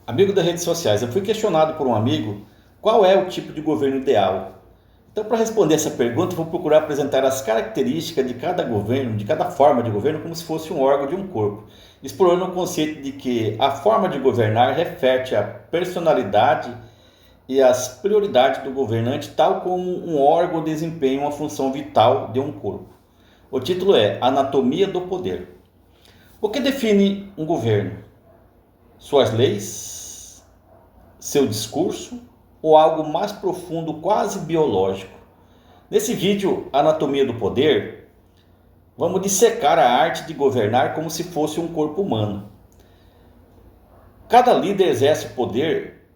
Amigo das redes sociais, eu fui questionado por um amigo qual é o tipo de governo ideal. Então, para responder essa pergunta, eu vou procurar apresentar as características de cada governo, de cada forma de governo, como se fosse um órgão de um corpo, explorando o conceito de que a forma de governar reflete a personalidade e as prioridades do governante, tal como um órgão desempenha uma função vital de um corpo. O título é Anatomia do Poder. O que define um governo? Suas leis, seu discurso ou algo mais profundo, quase biológico? Nesse vídeo, Anatomia do Poder, vamos dissecar a arte de governar como se fosse um corpo humano. Cada líder exerce o poder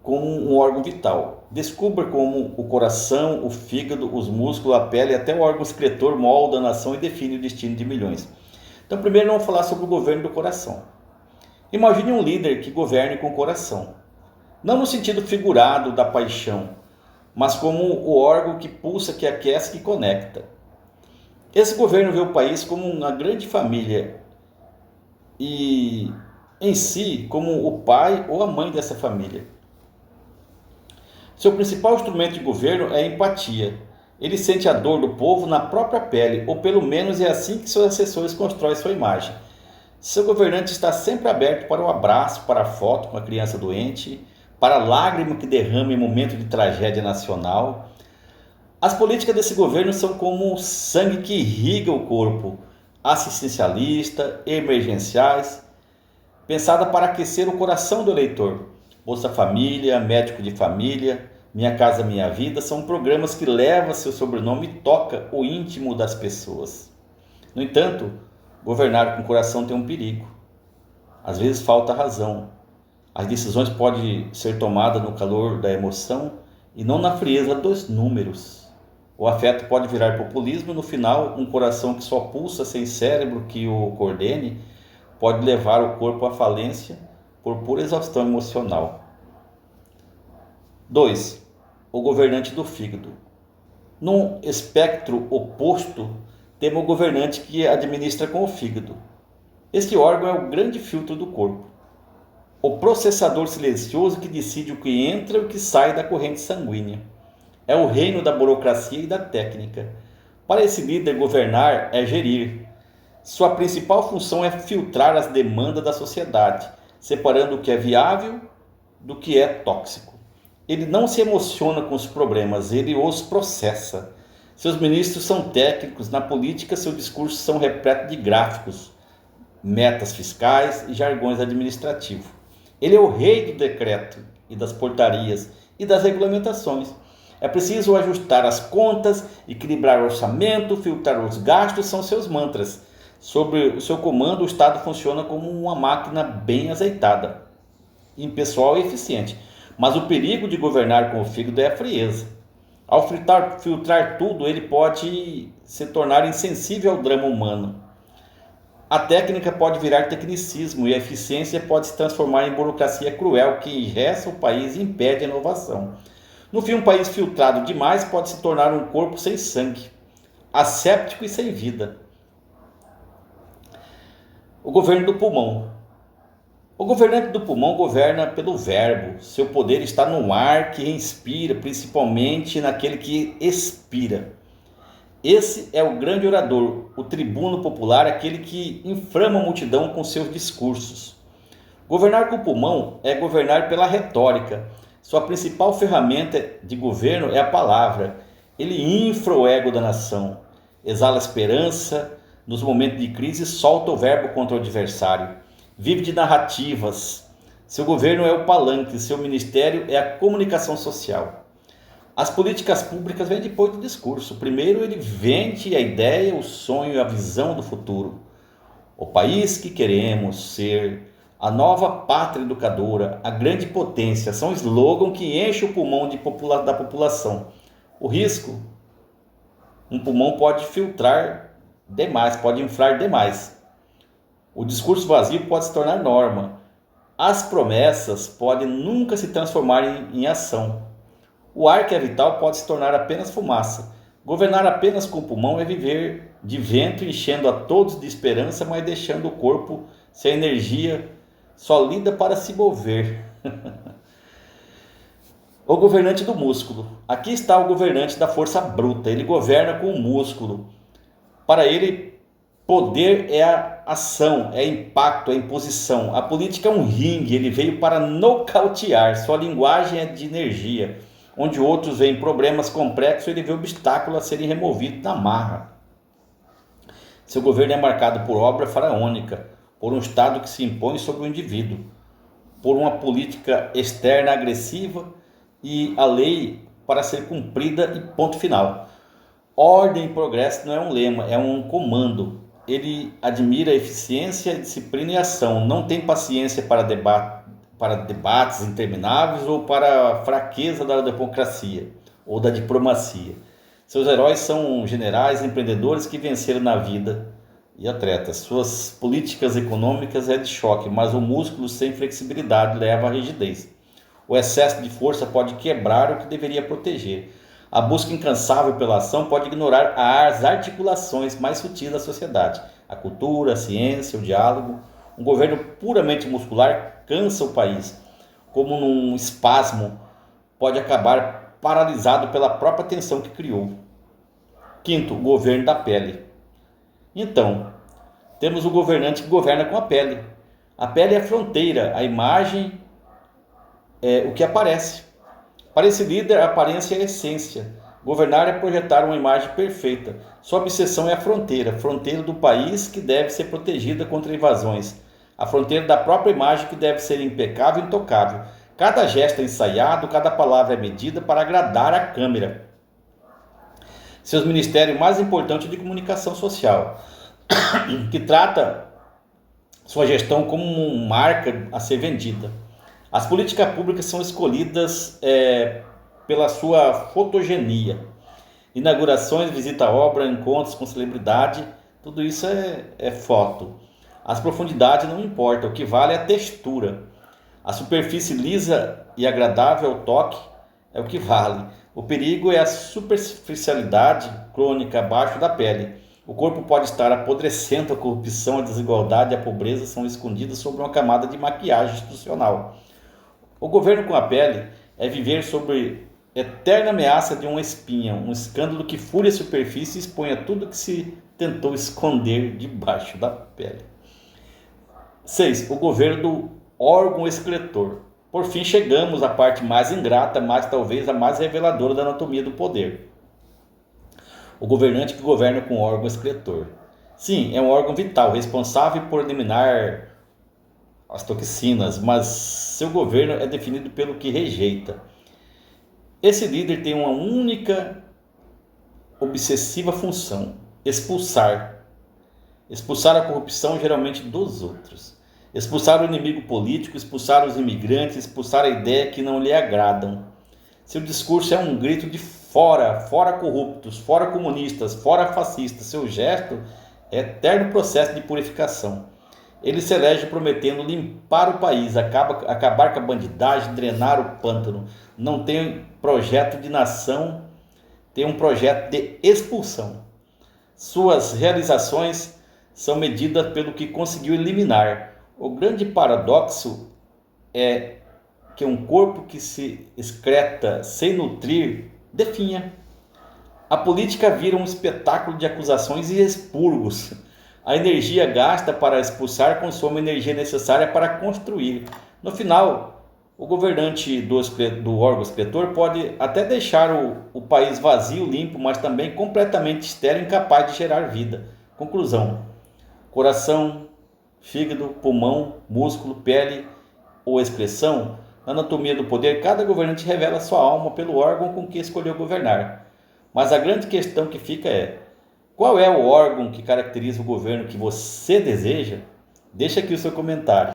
como um órgão vital. Descubra como o coração, o fígado, os músculos, a pele e até o órgão excretor molda a nação e define o destino de milhões. Então, primeiro vamos falar sobre o governo do coração. Imagine um líder que governe com o coração. Não no sentido figurado da paixão, mas como o órgão que pulsa, que aquece, que conecta. Esse governo vê o país como uma grande família e, em si, como o pai ou a mãe dessa família. Seu principal instrumento de governo é a empatia. Ele sente a dor do povo na própria pele, ou pelo menos é assim que seus assessores constroem sua imagem. Seu governante está sempre aberto para o abraço, para a foto com a criança doente, para a lágrima que derrama em momento de tragédia nacional. As políticas desse governo são como o sangue que irriga o corpo, assistencialista, emergenciais, pensada para aquecer o coração do eleitor. Bolsa Família, Médico de Família, Minha Casa Minha Vida são programas que levam seu sobrenome e toca o íntimo das pessoas. No entanto, governar com o coração tem um perigo. Às vezes falta razão. As decisões podem ser tomadas no calor da emoção e não na frieza dos números. O afeto pode virar populismo e no final um coração que só pulsa sem cérebro que o coordene pode levar o corpo à falência por pura exaustão emocional. 2. O governante do fígado. Num espectro oposto, temos o governante que administra com o fígado. Este órgão é o grande filtro do corpo. O processador silencioso que decide o que entra e o que sai da corrente sanguínea. É o reino da burocracia e da técnica. Para esse líder, governar é gerir. Sua principal função é filtrar as demandas da sociedade, separando o que é viável do que é tóxico. Ele não se emociona com os problemas, ele os processa. Seus ministros são técnicos, na política seus discursos são repletos de gráficos, metas fiscais e jargões administrativos. Ele é o rei do decreto e das portarias e das regulamentações. É preciso ajustar as contas, equilibrar o orçamento, filtrar os gastos, são seus mantras. Sob o seu comando, o Estado funciona como uma máquina bem azeitada, impessoal e eficiente. Mas o perigo de governar com o fígado é a frieza. Ao filtrar tudo, ele pode se tornar insensível ao drama humano. A técnica pode virar tecnicismo e a eficiência pode se transformar em burocracia cruel que enressa o país e impede a inovação. No fim, um país filtrado demais pode se tornar um corpo sem sangue, asséptico e sem vida. O governo do pulmão. O governante do pulmão governa pelo verbo. Seu poder está no ar que inspira, principalmente naquele que expira. Esse é o grande orador, o tribuno popular, aquele que inflama a multidão com seus discursos. Governar com o pulmão é governar pela retórica. Sua principal ferramenta de governo é a palavra. Ele infla o ego da nação, exala esperança, nos momentos de crise solta o verbo contra o adversário. Vive de narrativas. Seu governo é o palanque, seu ministério é a comunicação social. As políticas públicas vêm depois do discurso. Primeiro ele vende a ideia, o sonho e a visão do futuro. O país que queremos ser, a nova pátria educadora, a grande potência, são slogan que enche o pulmão da população. O risco, um pulmão pode filtrar demais, pode inflar demais. O discurso vazio pode se tornar norma. As promessas podem nunca se transformar em ação. O ar que é vital pode se tornar apenas fumaça. Governar apenas com o pulmão é viver de vento, enchendo a todos de esperança, mas deixando o corpo sem energia, só lida para se mover. O governante do músculo. Aqui está o governante da força bruta. Ele governa com o músculo. Para ele, poder é a ação, é impacto, é imposição. A política é um ringue. Ele veio para nocautear. Sua linguagem é de energia. Onde outros veem problemas complexos, ele vê obstáculos a serem removidos na marra. Seu governo é marcado por obra faraônica, por um Estado que se impõe sobre o indivíduo, por uma política externa agressiva e a lei para ser cumprida e ponto final. Ordem e progresso não é um lema, é um comando. Ele admira a eficiência, disciplina e ação, não tem paciência para debates intermináveis ou para a fraqueza da democracia ou da diplomacia. Seus heróis são generais, empreendedores que venceram na vida e atletas. Suas políticas econômicas é de choque, mas o músculo sem flexibilidade leva à rigidez. O excesso de força pode quebrar o que deveria proteger. A busca incansável pela ação pode ignorar as articulações mais sutis da sociedade. A cultura, a ciência, o diálogo. Um governo puramente muscular cansa o país. Como num espasmo, pode acabar paralisado pela própria tensão que criou. Quinto, o governo da pele. Então, temos o governante que governa com a pele. A pele é a fronteira, a imagem é o que aparece. Para esse líder, a aparência é a essência. Governar é projetar uma imagem perfeita. Sua obsessão é a fronteira do país que deve ser protegida contra invasões. A fronteira da própria imagem que deve ser impecável e intocável. Cada gesto é ensaiado, cada palavra é medida para agradar a câmera. Seus ministérios mais importantes de comunicação social, que trata sua gestão como uma marca a ser vendida. As políticas públicas são escolhidas pela sua fotogenia. Inaugurações, visita à obra, encontros com celebridade, tudo isso é foto. As profundidades não importam, o que vale é a textura. A superfície lisa e agradável ao toque é o que vale. O perigo é a superficialidade crônica abaixo da pele. O corpo pode estar apodrecendo, a corrupção, a desigualdade e a pobreza são escondidas sob uma camada de maquiagem institucional. O governo com a pele é viver sob eterna ameaça de uma espinha, um escândalo que fure a superfície e exponha tudo que se tentou esconder debaixo da pele. 6. O governo do órgão excretor. Por fim, chegamos à parte mais ingrata, mas talvez a mais reveladora da anatomia do poder. O governante que governa com o órgão excretor. Sim, é um órgão vital, responsável por eliminar as toxinas, mas seu governo é definido pelo que rejeita. Esse líder tem uma única obsessiva função: expulsar. Expulsar a corrupção, geralmente dos outros. Expulsar o inimigo político, expulsar os imigrantes, expulsar a ideia que não lhe agradam. Seu discurso é um grito de fora, fora corruptos, fora comunistas, fora fascistas. Seu gesto é eterno processo de purificação. Ele se elege prometendo limpar o país, acabar com a bandidagem, drenar o pântano. Não tem projeto de nação, tem um projeto de expulsão. Suas realizações são medidas pelo que conseguiu eliminar. O grande paradoxo é que um corpo que se excreta sem nutrir definha. A política vira um espetáculo de acusações e expurgos. A energia gasta para expulsar consome a energia necessária para construir. No final, o governante do órgão excretor pode até deixar o país vazio, limpo, mas também completamente estéril, incapaz de gerar vida. Conclusão: coração, fígado, pulmão, músculo, pele ou excreção. Na anatomia do poder, cada governante revela sua alma pelo órgão com que escolheu governar. Mas a grande questão que fica é: qual é o órgão que caracteriza o governo que você deseja? Deixa aqui o seu comentário.